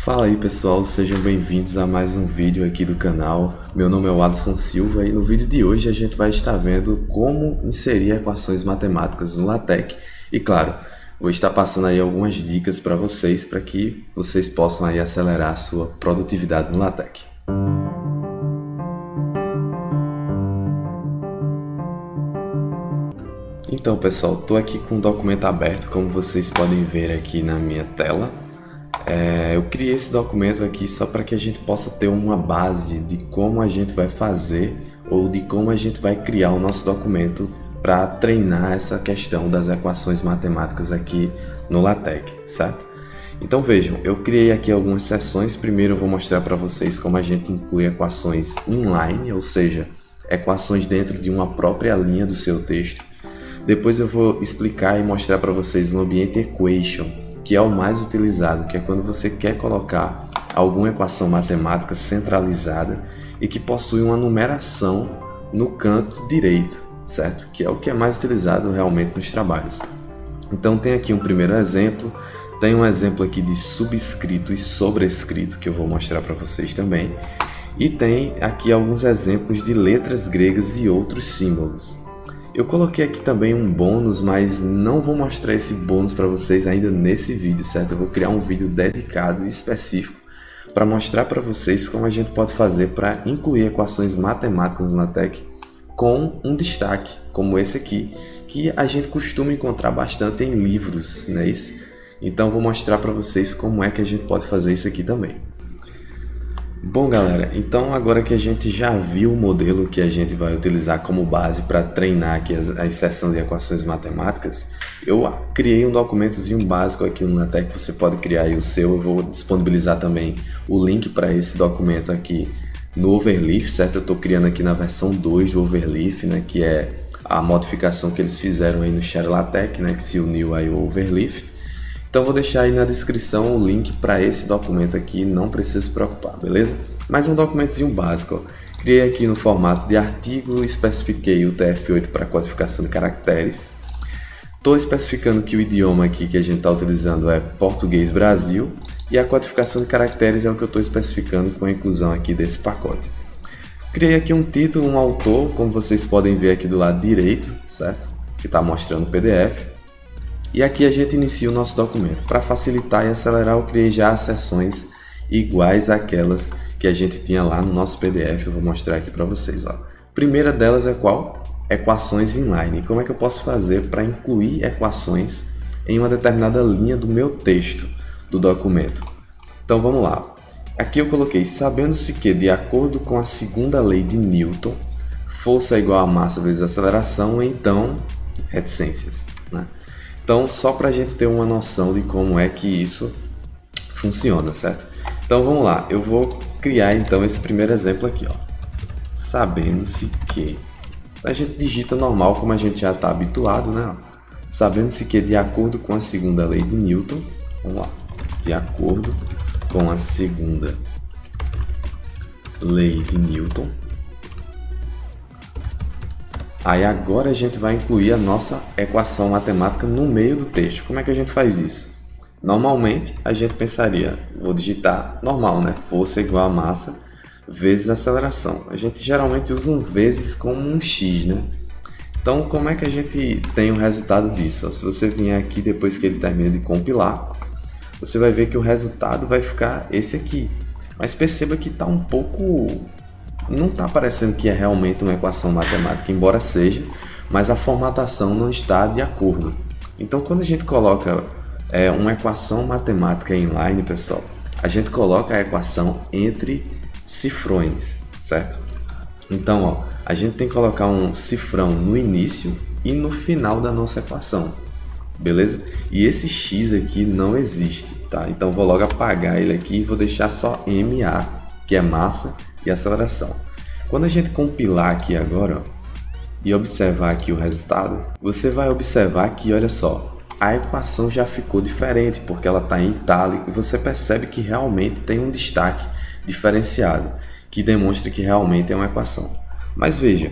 Fala aí pessoal, sejam bem-vindos a mais um vídeo aqui do canal. Meu nome é Alisson Silva e no vídeo de hoje a gente vai estar vendo como inserir equações matemáticas no LaTeX. E claro, vou estar passando aí algumas dicas para que vocês possam aí acelerar a sua produtividade no LaTeX. Então pessoal, estou aqui com o documento aberto, como vocês podem ver aqui na minha tela. Eu criei esse documento aqui só para que a gente possa ter uma base de como a gente vai fazer ou de como a gente vai criar o nosso documento para treinar essa questão das equações matemáticas aqui no LaTeX, certo? Então vejam, eu criei aqui algumas seções. Primeiro eu vou mostrar para vocês como a gente inclui equações inline, ou seja, equações dentro de uma própria linha do seu texto. Depois eu vou explicar e mostrar para vocês no ambiente equation, que é o mais utilizado, que é quando você quer colocar alguma equação matemática centralizada e que possui uma numeração no canto direito, certo? Que é o que é mais utilizado realmente nos trabalhos. Então tem aqui um primeiro exemplo, tem um exemplo aqui de subscrito e sobrescrito que eu vou mostrar para vocês também, e tem aqui alguns exemplos de letras gregas e outros símbolos. Eu coloquei aqui também um bônus, mas não vou mostrar esse bônus para vocês ainda nesse vídeo, certo? Eu vou criar um vídeo dedicado e específico para mostrar para vocês como a gente pode fazer para incluir equações matemáticas no LaTeX com um destaque, como esse aqui, que a gente costuma encontrar bastante em livros, não é isso? Então vou mostrar para vocês como é que a gente pode fazer isso aqui também. Bom galera, então agora que a gente já viu o modelo que a gente vai utilizar como base para treinar aqui a seção de equações matemáticas, eu criei um documentozinho básico aqui no LaTeX, você pode criar aí o seu. Eu vou disponibilizar também o link para esse documento aqui no Overleaf, certo? Eu estou criando aqui na versão 2 do Overleaf, né, que é a modificação que eles fizeram aí no Share LaTeX, né, que se uniu aí ao Overleaf. Então vou deixar aí na descrição o link para esse documento aqui, não precisa se preocupar, beleza? Mas é um documentozinho básico, ó. Criei aqui no formato de artigo, especifiquei o TF8 para codificação de caracteres. Estou especificando que o idioma aqui que a gente está utilizando é Português Brasil, e a codificação de caracteres é o que eu estou especificando com a inclusão aqui desse pacote. Criei aqui um título, um autor, como vocês podem ver aqui do lado direito, certo? Que está mostrando o PDF. E aqui a gente inicia o nosso documento. Para facilitar e acelerar, eu criei já as seções iguais àquelas que a gente tinha lá no nosso PDF. Eu vou mostrar aqui para vocês. Ó. A primeira delas é qual? Equações inline. Como é que eu posso fazer para incluir equações em uma determinada linha do meu texto do documento? Então vamos lá. Aqui eu coloquei, sabendo-se que, de acordo com a segunda lei de Newton, força é igual a massa vezes aceleração, então reticências, né? Então, só para a gente ter uma noção de como é que isso funciona, certo? Então, vamos lá. Eu vou criar, então, esse primeiro exemplo aqui, ó. Sabendo-se que... A gente digita normal, como a gente já está habituado, né? Sabendo-se que, de acordo com a segunda lei de Newton... Vamos lá. De acordo com a segunda lei de Newton... Aí agora a gente vai incluir a nossa equação matemática no meio do texto. Como é que a gente faz isso? Normalmente a gente pensaria, vou digitar normal, né? Força igual a massa vezes aceleração. A gente geralmente usa um vezes como um x, né? Então como é que a gente tem o resultado disso? Se você vier aqui depois que ele termina de compilar, você vai ver que o resultado vai ficar esse aqui. Mas perceba que está um pouco... Não está parecendo que é realmente uma equação matemática, embora seja, mas a formatação não está de acordo. Então, quando a gente coloca uma equação matemática inline, pessoal, a gente coloca a equação entre cifrões, certo? Então, ó, a gente tem que colocar um cifrão no início e no final da nossa equação, beleza? E esse x aqui não existe, tá? Então, vou logo apagar ele aqui e vou deixar só MA, que é massa e aceleração. Quando a gente compilar aqui agora, ó, e observar aqui o resultado, você vai observar que, olha só, a equação já ficou diferente, porque ela está em itálico, e você percebe que realmente tem um destaque diferenciado, que demonstra que realmente é uma equação. Mas veja,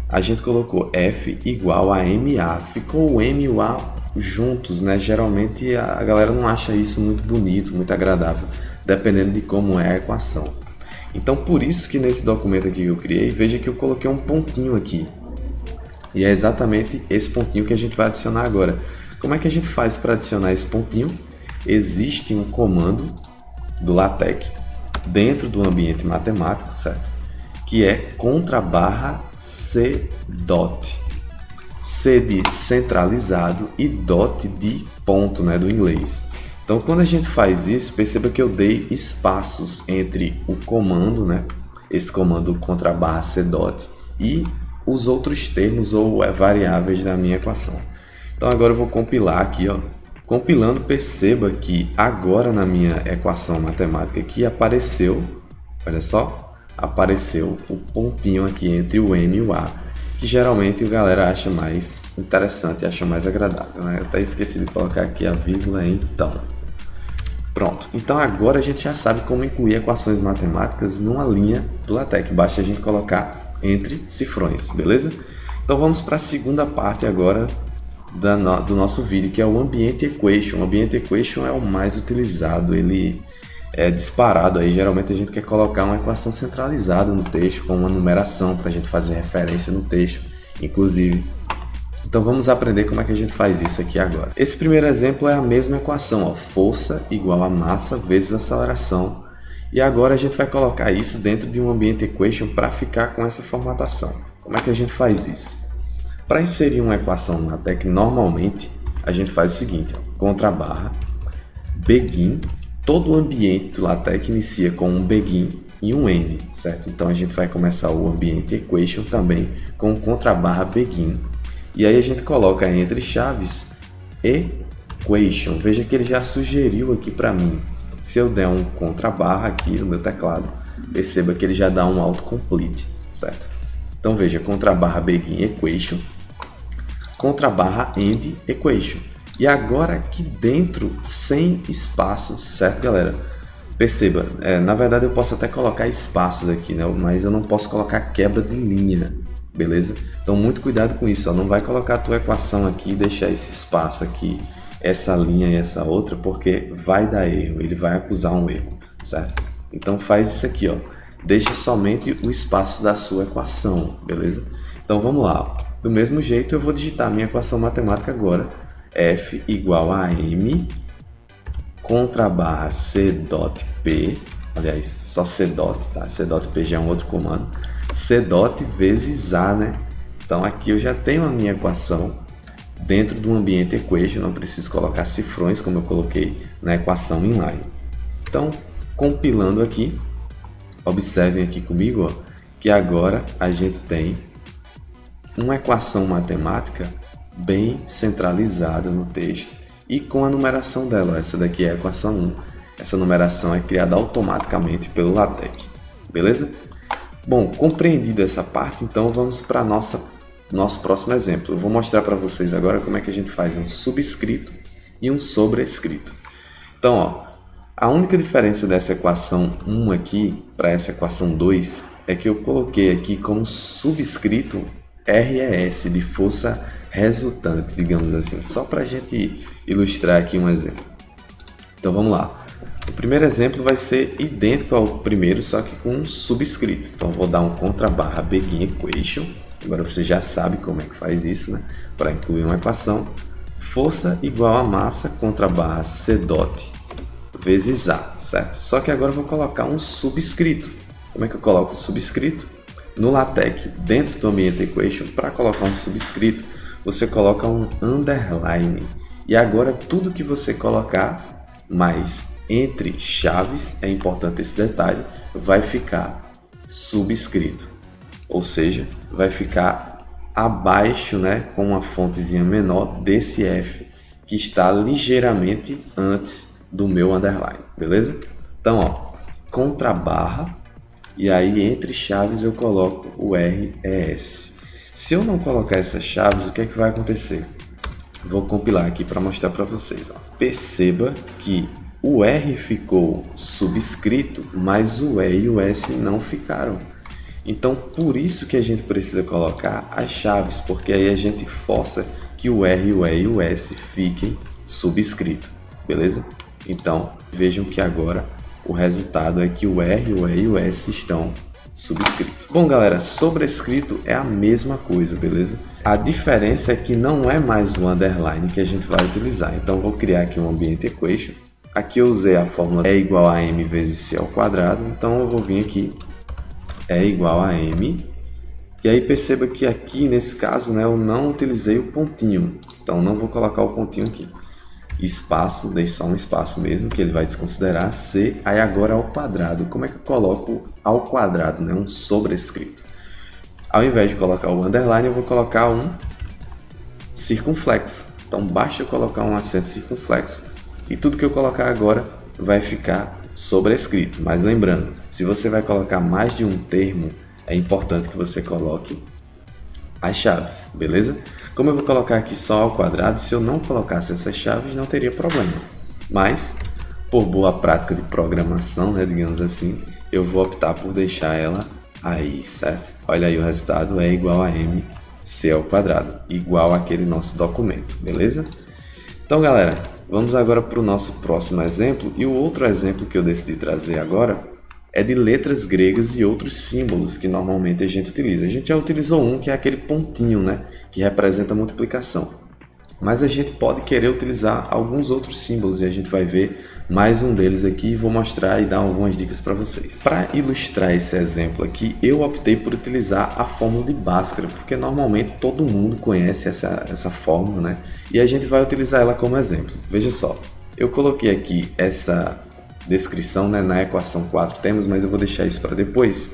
a gente colocou F igual a MA, ficou o M e o A juntos, né? Geralmente a galera não acha isso muito bonito, muito agradável. dependendo de como é a equação. Então, por isso que nesse documento aqui que eu criei, veja que eu coloquei um pontinho aqui. E é exatamente esse pontinho que a gente vai adicionar agora. Como é que a gente faz para adicionar esse pontinho? Existe um comando do LaTeX dentro do ambiente matemático, certo? Que é _c dot. C de centralizado e dot de ponto, né, do inglês. Então, quando a gente faz isso, perceba que eu dei espaços entre o comando, né, esse comando _c dot, e os outros termos ou variáveis da minha equação. Então, agora eu vou compilar aqui, ó. Compilando, perceba que agora na minha equação matemática aqui apareceu, olha só, apareceu o pontinho aqui entre o M e o A, que geralmente a galera acha mais interessante, acha mais agradável, né? Eu até esqueci de colocar aqui a vírgula, então. Pronto, então agora a gente já sabe como incluir equações matemáticas numa linha do LaTeX, basta a gente colocar entre cifrões, beleza? Então vamos para a segunda parte agora do nosso vídeo, que é o Ambient Equation. O Ambient Equation é o mais utilizado, ele é disparado aí. Geralmente a gente quer colocar uma equação centralizada no texto, com uma numeração para a gente fazer referência no texto, inclusive. Então vamos aprender como é que a gente faz isso aqui agora. Esse primeiro exemplo é a mesma equação, ó, força igual a massa vezes aceleração. E agora a gente vai colocar isso dentro de um Ambient Equation para ficar com essa formatação. Como é que a gente faz isso? Para inserir uma equação no LaTeX, normalmente a gente faz o seguinte, ó, _, begin. Todo o ambiente do LaTeX inicia com um begin e um end, certo? Então a gente vai começar o Ambient Equation também com _, begin. E aí a gente coloca entre chaves equation. Veja que ele já sugeriu aqui para mim. Se eu der um _, aqui no meu teclado, perceba que ele já dá um autocomplete, certo? Então veja, _, begin equation, _, end equation. E agora aqui dentro, sem espaços, certo, galera? Perceba, na verdade eu posso até colocar espaços aqui, né? Mas eu não posso colocar quebra de linha, beleza? Então muito cuidado com isso, ó. Não vai colocar a tua equação aqui e deixar esse espaço aqui, essa linha e essa outra, porque vai dar erro, ele vai acusar um erro, certo? Então faz isso aqui, ó. Deixa somente o espaço da sua equação, beleza? Então vamos lá, ó. Do mesmo jeito eu vou digitar a minha equação matemática agora. F igual a M _, C dot P, aliás, só C dot, tá? C dot P já é um outro comando. C dot vezes A, né? Então aqui eu já tenho a minha equação dentro do Ambient Equation, não preciso colocar cifrões como eu coloquei na equação inline. Então, compilando aqui, observem aqui comigo, ó, que agora a gente tem uma equação matemática bem centralizada no texto e com a numeração dela. Essa daqui é a equação 1. Essa numeração é criada automaticamente pelo LaTeX, beleza? Bom, compreendido essa parte, então vamos para nosso próximo exemplo. Eu vou mostrar para vocês agora como é que a gente faz um subscrito e um sobrescrito. Então, ó, a única diferença dessa equação 1 aqui para essa equação 2 é que eu coloquei aqui como subscrito RES, de força resultante, digamos assim, só para a gente ilustrar aqui um exemplo. Então vamos lá. O primeiro exemplo vai ser idêntico ao primeiro, só que com um subscrito. Então vou dar um _, begin equation. Agora você já sabe como é que faz isso, né? Para incluir uma equação. Força igual a massa _, C dot vezes A, certo? Só que agora eu vou colocar um subscrito. Como é que eu coloco o subscrito? No LaTeX, dentro do Ambient Equation, para colocar um subscrito, você coloca um underline. E agora tudo que você colocar, mais entre chaves, é importante esse detalhe, vai ficar subscrito. Ou seja, vai ficar abaixo, né, com uma fontezinha menor desse F, que está ligeiramente antes do meu underline, beleza? Então, ó, _, e aí entre chaves eu coloco o RES. Se eu não colocar essas chaves, o que é que vai acontecer? Vou compilar aqui para mostrar para vocês, ó. Perceba que o R ficou subscrito, mas o E e o S não ficaram. Então, por isso que a gente precisa colocar as chaves, porque aí a gente força que o R, o E e o S fiquem subscritos, beleza? Então, vejam que agora o resultado é que o R, o E e o S estão subscritos. Bom, galera, sobrescrito é a mesma coisa, beleza? A diferença é que não é mais o underline que a gente vai utilizar. Então, eu vou criar aqui um ambiente equation. Aqui eu usei a fórmula E igual a M vezes C ao quadrado. Então, eu vou vir aqui, E igual a M. E aí, perceba que aqui, nesse caso, né, eu não utilizei o pontinho. Então, não vou colocar o pontinho aqui. Espaço, dei só um espaço mesmo, que ele vai desconsiderar. C, aí agora ao quadrado. Como é que eu coloco ao quadrado, né? Um sobrescrito. Ao invés de colocar o underline, eu vou colocar um circunflexo. Então, basta eu colocar um acento circunflexo e tudo que eu colocar agora vai ficar sobrescrito. Mas lembrando, se você vai colocar mais de um termo, é importante que você coloque as chaves, beleza? Como eu vou colocar aqui só ao quadrado, se eu não colocasse essas chaves, não teria problema. Mas, por boa prática de programação, né, digamos assim, eu vou optar por deixar ela aí, certo? Olha aí o resultado, é igual a M, C ao quadrado, igual aquele nosso documento, beleza? Então, galera, vamos agora para o nosso próximo exemplo. E o outro exemplo que eu decidi trazer agora é de letras gregas e outros símbolos que normalmente a gente utiliza. A gente já utilizou um que é aquele pontinho, né, que representa a multiplicação. Mas a gente pode querer utilizar alguns outros símbolos e a gente vai ver mais um deles aqui e vou mostrar e dar algumas dicas para vocês. Para ilustrar esse exemplo aqui, eu optei por utilizar a fórmula de Bhaskara, porque normalmente todo mundo conhece essa fórmula, né? E a gente vai utilizar ela como exemplo. Veja só, eu coloquei aqui essa descrição, né? Na equação 4 temos, mas eu vou deixar isso para depois.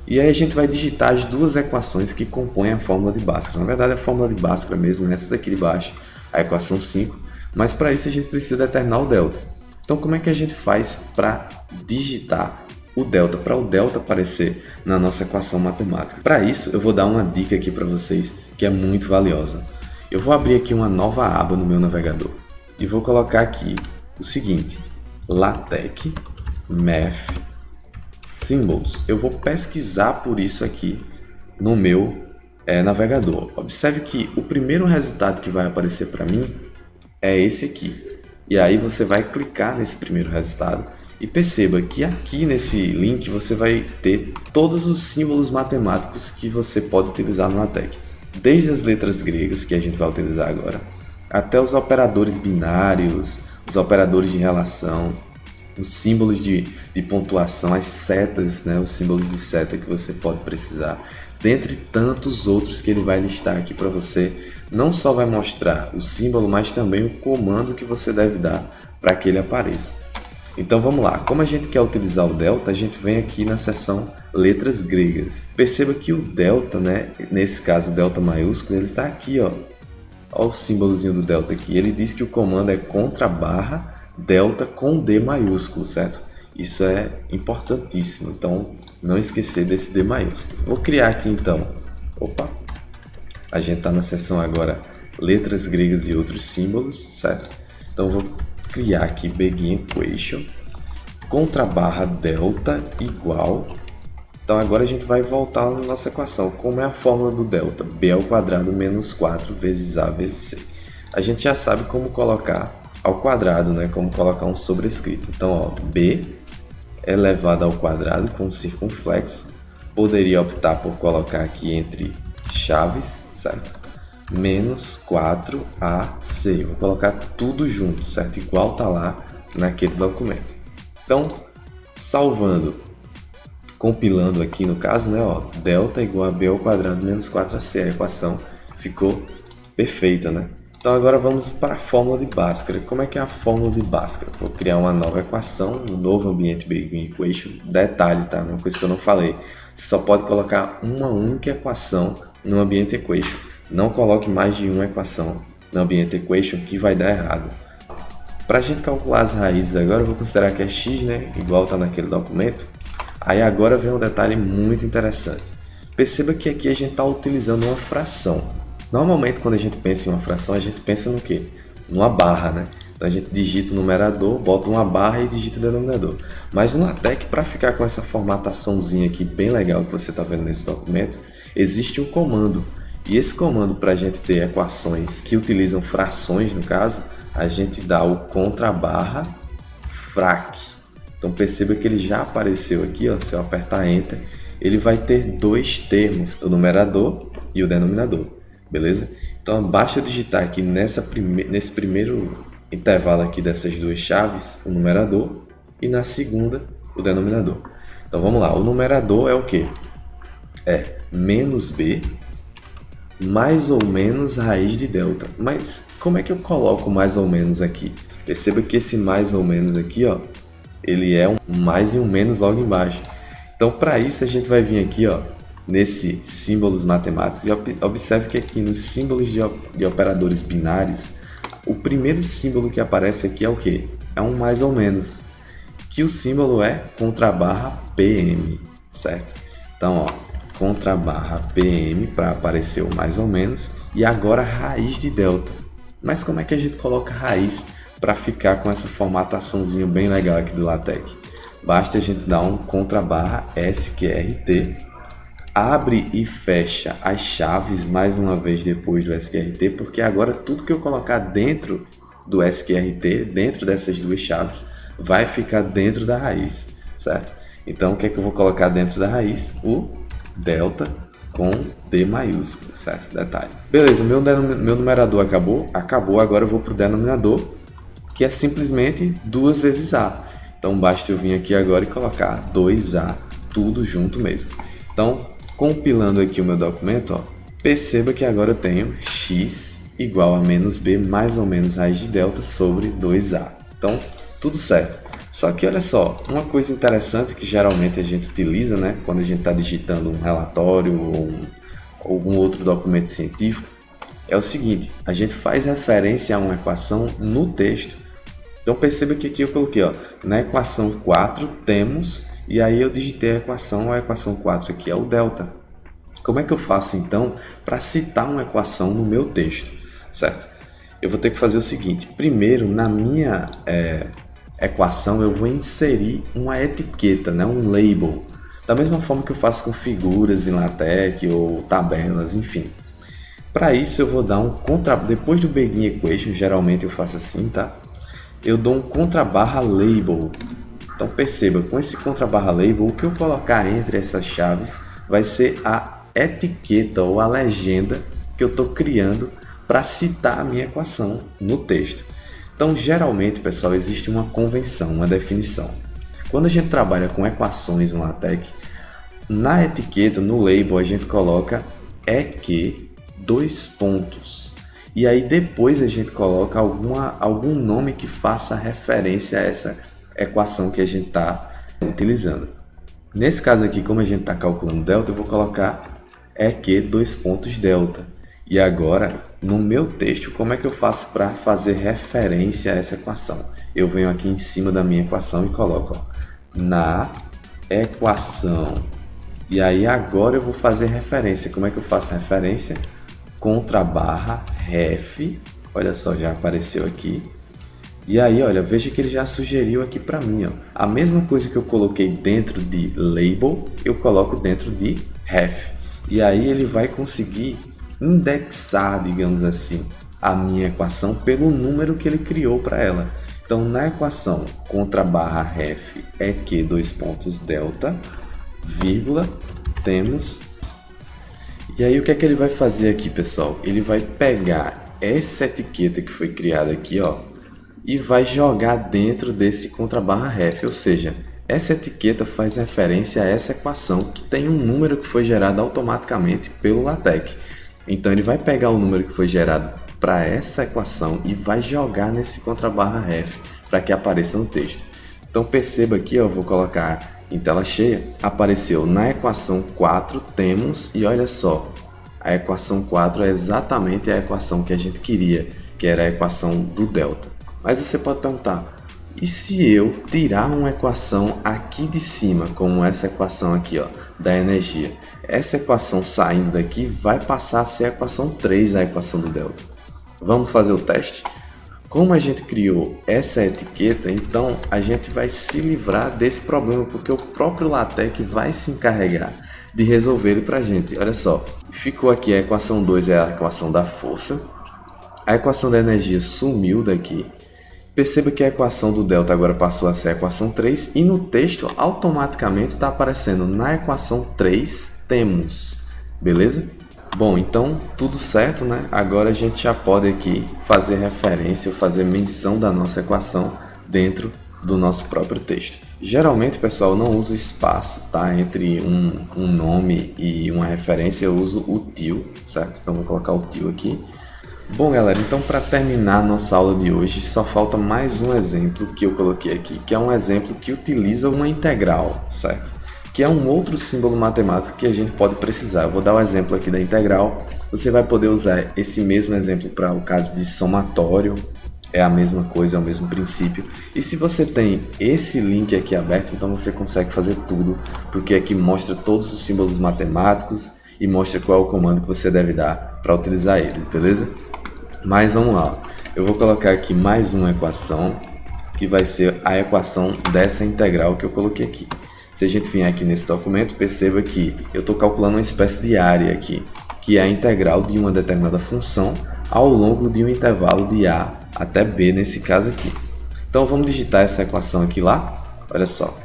E aí a gente vai digitar as duas equações que compõem a fórmula de Bhaskara. Na verdade, a fórmula de Bhaskara mesmo, essa daqui de baixo, a equação 5, mas para isso a gente precisa determinar o delta. Então, como é que a gente faz para digitar o delta, para o delta aparecer na nossa equação matemática? Para isso, eu vou dar uma dica aqui para vocês que é muito valiosa. Eu vou abrir aqui uma nova aba no meu navegador e vou colocar aqui o seguinte: LaTeX Math Symbols. Eu vou pesquisar por isso aqui no meu navegador. Observe que o primeiro resultado que vai aparecer para mim é esse aqui. E aí você vai clicar nesse primeiro resultado e perceba que aqui nesse link você vai ter todos os símbolos matemáticos que você pode utilizar no LaTeX. Desde as letras gregas, que a gente vai utilizar agora, até os operadores binários, os operadores de relação, os símbolos de pontuação, as setas, né, os símbolos de seta que você pode precisar, dentre tantos outros que ele vai listar aqui para você. Não só vai mostrar o símbolo, mas também o comando que você deve dar para que ele apareça. Então vamos lá, como a gente quer utilizar o delta, a gente vem aqui na seção letras gregas. Perceba que o delta, né, nesse caso o delta maiúsculo, ele está aqui, ó. Olha o símbolozinho do delta aqui. Ele diz que o comando é _ delta com D maiúsculo, certo? Isso é importantíssimo, então não esquecer desse D maiúsculo. Vou criar aqui então, a gente está na seção agora letras gregas e outros símbolos, certo? Então vou criar aqui begin equation _ delta igual. Então agora a gente vai voltar na nossa equação. Como é a fórmula do delta? B ao quadrado menos 4 vezes A vezes C. A gente já sabe como colocar ao quadrado, né? Como colocar um sobrescrito. Então, ó, B elevado ao quadrado com circunflexo. Poderia optar por colocar aqui entre chaves, certo? Menos 4AC. Vou colocar tudo junto, certo? Igual tá lá naquele documento. Então, salvando, compilando aqui no caso, né? Ó, delta igual a B ao quadrado menos 4AC. A equação ficou perfeita, né? Então agora vamos para a fórmula de Bhaskara. Como é que é a fórmula de Bhaskara? Vou criar uma nova equação, um novo ambiente begin equation. Detalhe, tá? Uma coisa que eu não falei. Você só pode colocar uma única equação no ambiente equation. Não coloque mais de uma equação no ambiente equation que vai dar errado. Para a gente calcular as raízes agora, eu vou considerar que é x, né? Igual está naquele documento. Aí agora vem um detalhe muito interessante. Perceba que aqui a gente está utilizando uma fração. Normalmente, quando a gente pensa em uma fração, a gente pensa no quê? Numa barra, né? Então a gente digita o numerador, bota uma barra e digita o denominador. Mas no LaTeX, para ficar com essa formataçãozinha aqui bem legal que você está vendo nesse documento, existe um comando. E esse comando, para a gente ter equações que utilizam frações, no caso, a gente dá o _ frac. Então perceba que ele já apareceu aqui, ó, se eu apertar Enter, ele vai ter dois termos, o numerador e o denominador, beleza? Então basta eu digitar aqui nesse primeiro intervalo aqui dessas duas chaves, o numerador, e na segunda, o denominador. Então vamos lá, o numerador é o quê? É menos b mais ou menos raiz de delta. Mas como é que eu coloco mais ou menos aqui? Perceba que esse mais ou menos aqui, ó, ele é um mais e um menos logo embaixo. Então para isso a gente vai vir aqui, ó, nesse símbolos matemáticos, e observe que aqui nos símbolos de operadores binários, o primeiro símbolo que aparece aqui é o quê? É um mais ou menos, que o símbolo é contrabarra PM, certo? Então, ó, contrabarra PM para aparecer o mais ou menos, e agora raiz de delta. Mas como é que a gente coloca raiz para ficar com essa formataçãozinha bem legal aqui do LaTeX? Basta a gente dar um contrabarra SQRT, abre e fecha as chaves mais uma vez depois do SQRT, porque agora tudo que eu colocar dentro do SQRT, dentro dessas duas chaves, vai ficar dentro da raiz, certo? Então o que é que eu vou colocar dentro da raiz? O delta com D maiúsculo, certo? Detalhe. Beleza, meu numerador acabou? Acabou, agora eu vou para o denominador, que é simplesmente 2 vezes A. Então basta eu vir aqui agora e colocar 2A, tudo junto mesmo. Então, compilando aqui o meu documento, ó, perceba que agora eu tenho x igual a menos b mais ou menos raiz de delta sobre 2A. Então, tudo certo. Só que olha só, uma coisa interessante que geralmente a gente utiliza, né, quando a gente está digitando um relatório ou algum outro documento científico, é o seguinte: a gente faz referência a uma equação no texto. Então perceba que aqui eu coloquei, ó, na equação 4 temos, e aí eu digitei a equação 4 aqui é o delta. Como é que eu faço então para citar uma equação no meu texto, certo? Eu vou ter que fazer o seguinte: primeiro, na minha equação eu vou inserir uma etiqueta, né, um label, da mesma forma que eu faço com figuras em LaTeX ou tabelas, enfim. Para isso eu vou dar depois do begin equation, geralmente eu faço assim, tá? Eu dou um contrabarra label. Então perceba, com esse contrabarra label, o que eu colocar entre essas chaves vai ser a etiqueta ou a legenda que eu estou criando para citar a minha equação no texto. Então, geralmente, pessoal, existe uma convenção, uma definição. Quando a gente trabalha com equações no LaTeX, na etiqueta, no label, a gente coloca EQ, 2 pontos. E aí depois a gente coloca algum nome que faça referência a essa equação que a gente está utilizando. Nesse caso aqui, como a gente está calculando delta, eu vou colocar EQ, 2 pontos delta. E agora, no meu texto, como é que eu faço para fazer referência a essa equação? Eu venho aqui em cima da minha equação e coloco, ó, na equação. E aí agora eu vou fazer referência. Como é que eu faço referência? Contrabarra ref. Olha só, já apareceu aqui. E aí, olha, veja que ele já sugeriu aqui para mim, ó, a mesma coisa que eu coloquei dentro de label, eu coloco dentro de ref. E aí ele vai conseguir indexar, digamos assim, a minha equação pelo número que ele criou para ela. Então, na equação contrabarra ref EQ, 2 pontos delta, vírgula, temos. E aí o que é que ele vai fazer aqui, pessoal? Ele vai pegar essa etiqueta que foi criada aqui, ó, e vai jogar dentro desse contrabarra ref, ou seja, essa etiqueta faz referência a essa equação que tem um número que foi gerado automaticamente pelo LaTeX. Então ele vai pegar o número que foi gerado para essa equação e vai jogar nesse contrabarra ref para que apareça no texto. Então perceba aqui, eu vou colocar em tela cheia, apareceu na equação 4 temos, e olha só, a equação 4 é exatamente a equação que a gente queria, que era a equação do delta. Mas você pode perguntar, e se eu tirar uma equação aqui de cima, como essa equação aqui, ó, da energia? Essa equação saindo daqui vai passar a ser a equação 3, a equação do delta. Vamos fazer o teste? Como a gente criou essa etiqueta, então a gente vai se livrar desse problema, porque o próprio LaTeX vai se encarregar de resolver ele para a gente. Olha só, ficou aqui a equação 2, é a equação da força. A equação da energia sumiu daqui. Perceba que a equação do delta agora passou a ser a equação 3 e no texto automaticamente está aparecendo na equação 3 temos, beleza? Bom, então tudo certo, né? Agora a gente já pode aqui fazer referência ou fazer menção da nossa equação dentro do nosso próprio texto. Geralmente, pessoal, eu não uso espaço, tá? Entre um nome e uma referência eu uso o til, certo? Então vou colocar o til aqui. Bom, galera, então para terminar a nossa aula de hoje, só falta mais um exemplo que eu coloquei aqui, que é um exemplo que utiliza uma integral, certo? Que é um outro símbolo matemático que a gente pode precisar. Eu vou dar o exemplo aqui da integral. Você vai poder usar esse mesmo exemplo para o caso de somatório, é a mesma coisa, é o mesmo princípio. E se você tem esse link aqui aberto, então você consegue fazer tudo, porque aqui mostra todos os símbolos matemáticos e mostra qual é o comando que você deve dar para utilizar eles, beleza? Mas vamos lá, eu vou colocar aqui mais uma equação, que vai ser a equação dessa integral que eu coloquei aqui. Se a gente vier aqui nesse documento, perceba que eu estou calculando uma espécie de área aqui, que é a integral de uma determinada função ao longo de um intervalo de A até B, nesse caso aqui. Então vamos digitar essa equação aqui lá. Olha só,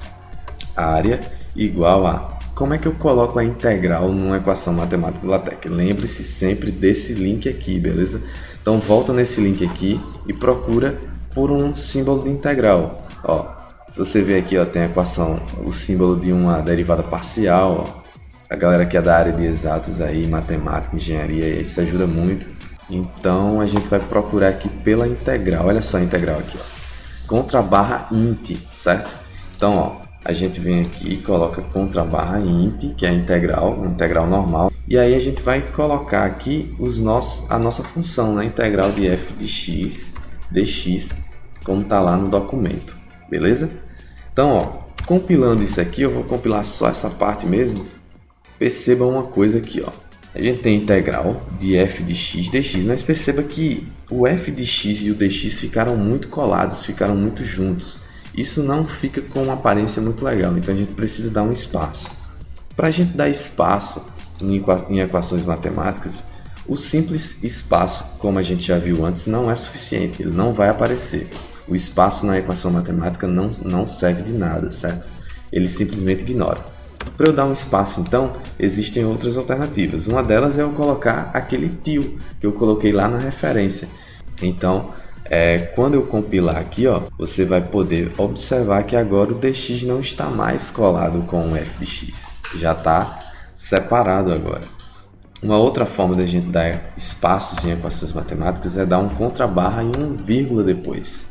área igual a... Como é que eu coloco a integral numa equação matemática do LaTeX? Lembre-se sempre desse link aqui, beleza? Então volta nesse link aqui e procura por um símbolo de integral. Ó, se você ver aqui, ó, tem a equação, o símbolo de uma derivada parcial. Ó. A galera que é da área de exatas aí, matemática, engenharia, isso ajuda muito. Então a gente vai procurar aqui pela integral. Olha só a integral aqui, ó. Contra a barra int, certo? Então, ó, a gente vem aqui e coloca contra a barra int, que é a integral normal. E aí a gente vai colocar aqui a nossa função, né? Integral de f de x dx, como está lá no documento, beleza? Então, ó, compilando isso aqui, eu vou compilar só essa parte mesmo. Perceba uma coisa aqui, ó. A gente tem a integral de f de x dx, mas perceba que o f de x e o dx ficaram muito colados, ficaram muito juntos. Isso não fica com uma aparência muito legal, então a gente precisa dar um espaço. Para a gente dar espaço em equações matemáticas, o simples espaço, como a gente já viu antes, não é suficiente, ele não vai aparecer. O espaço na equação matemática não serve de nada, certo? Ele simplesmente ignora. Para eu dar um espaço, então, existem outras alternativas. Uma delas é eu colocar aquele til que eu coloquei lá na referência. Então, quando eu compilar aqui, ó, você vai poder observar que agora o dx não está mais colado com o f de x. Já está separado agora. Uma outra forma da gente dar espaços em equações matemáticas é dar um contrabarra e um vírgula depois.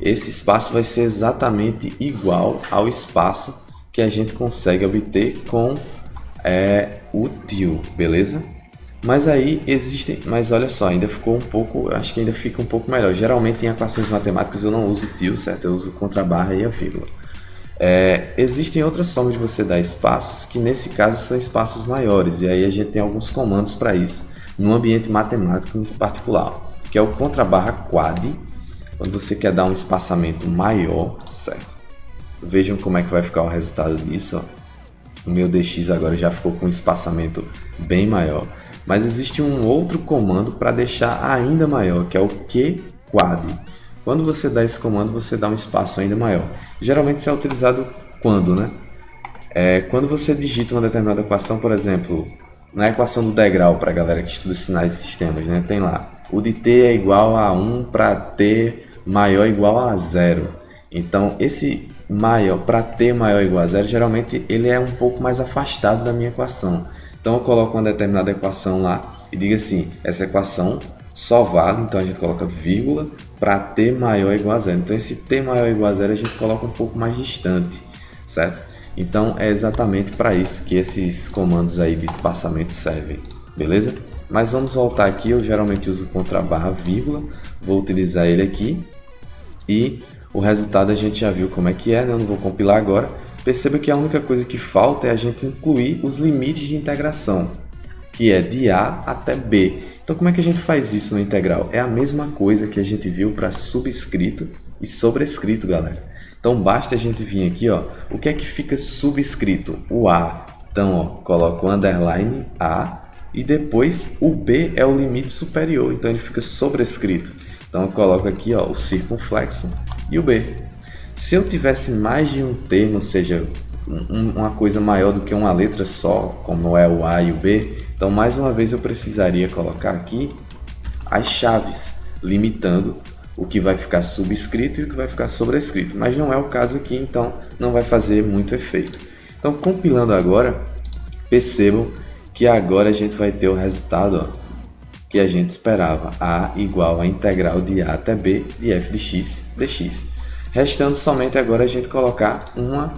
Esse espaço vai ser exatamente igual ao espaço que a gente consegue obter com o til, beleza? Mas aí mas olha só, ainda ficou um pouco, acho que ainda fica um pouco melhor. Geralmente em equações matemáticas eu não uso til, certo? Eu uso contrabarra e a vírgula. Existem outras formas de você dar espaços, que nesse caso são espaços maiores, e aí a gente tem alguns comandos para isso, no ambiente matemático em particular, que é o contrabarra quad, quando você quer dar um espaçamento maior, certo? Vejam como é que vai ficar o resultado disso, ó. O meu dx agora já ficou com um espaçamento bem maior. Mas existe um outro comando para deixar ainda maior, que é o qquad. Quando você dá esse comando, você dá um espaço ainda maior. Geralmente isso é utilizado quando, né? Quando você digita uma determinada equação, por exemplo, na equação do degrau, para a galera que estuda sinais e sistemas, né? Tem lá, o de t é igual a 1 para t maior ou igual a 0. Então, esse maior para t maior ou igual a 0, geralmente ele é um pouco mais afastado da minha equação. Então eu coloco uma determinada equação lá e digo assim, essa equação só vale, então a gente coloca vírgula para t maior ou igual a 0. Então esse t maior ou igual a 0 a gente coloca um pouco mais distante, certo? Então é exatamente para isso que esses comandos aí de espaçamento servem, beleza? Mas vamos voltar aqui, eu geralmente uso contrabarra vírgula, vou utilizar ele aqui e o resultado a gente já viu como é que é, né? Eu não vou compilar agora. Perceba que a única coisa que falta é a gente incluir os limites de integração, que é de A até B. Então como é que a gente faz isso no integral? É a mesma coisa que a gente viu para subscrito e sobrescrito, galera. Então basta a gente vir aqui, ó, o que é que fica subscrito? O A. Então, ó, coloco o underline A e depois o B é o limite superior, então ele fica sobrescrito. Então eu coloco aqui, ó, o circunflexo e o B. Se eu tivesse mais de um termo, ou seja, uma coisa maior do que uma letra só, como é o A e o B, então mais uma vez eu precisaria colocar aqui as chaves, limitando o que vai ficar subscrito e o que vai ficar sobrescrito. Mas não é o caso aqui, então não vai fazer muito efeito. Então, compilando agora, percebam que agora a gente vai ter o resultado, ó, que a gente esperava. A igual a integral de A até B de f de x dx. Restando somente agora a gente colocar uma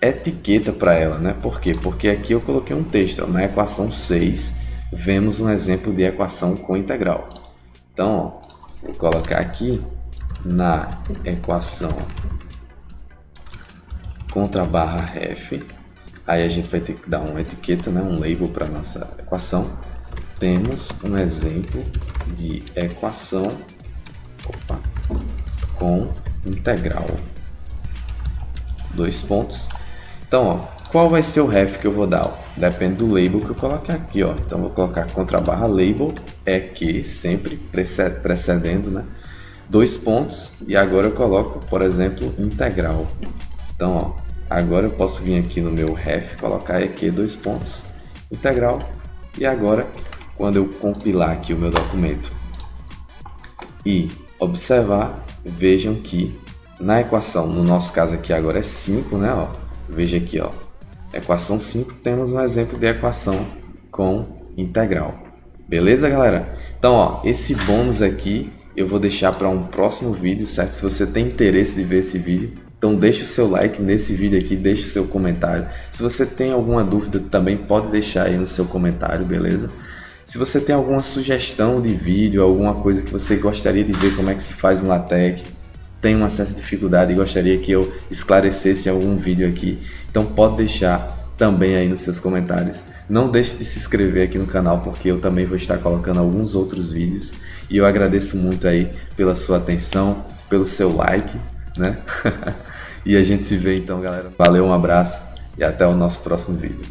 etiqueta para ela, né? Por quê? Porque aqui eu coloquei um texto, ó, na equação 6, vemos um exemplo de equação com integral. Então, ó, vou colocar aqui na equação contra barra ref. Aí a gente vai ter que dar uma etiqueta, né? Um label para nossa equação. Temos um exemplo de equação com integral. 2 pontos. Então, ó, qual vai ser o ref que eu vou dar? Ó? Depende do label que eu colocar aqui, ó. Então, vou colocar contra barra label, é que sempre precedendo, né? 2 pontos. E agora eu coloco, por exemplo, integral. Então, ó, agora eu posso vir aqui no meu ref, colocar aqui 2 pontos, integral. E agora, quando eu compilar aqui o meu documento e observar, vejam que na equação, no nosso caso aqui agora é 5, né? Ó, veja aqui, ó, equação 5, temos um exemplo de equação com integral. Beleza, galera? Então, ó, esse bônus aqui eu vou deixar para um próximo vídeo, certo? Se você tem interesse de ver esse vídeo, então deixe o seu like nesse vídeo aqui, deixe o seu comentário. Se você tem alguma dúvida, também pode deixar aí no seu comentário, beleza? Se você tem alguma sugestão de vídeo, alguma coisa que você gostaria de ver como é que se faz no LaTeX, tem uma certa dificuldade e gostaria que eu esclarecesse em algum vídeo aqui, então pode deixar também aí nos seus comentários. Não deixe de se inscrever aqui no canal, porque eu também vou estar colocando alguns outros vídeos. E eu agradeço muito aí pela sua atenção, pelo seu like, né? E a gente se vê então, galera. Valeu, um abraço e até o nosso próximo vídeo.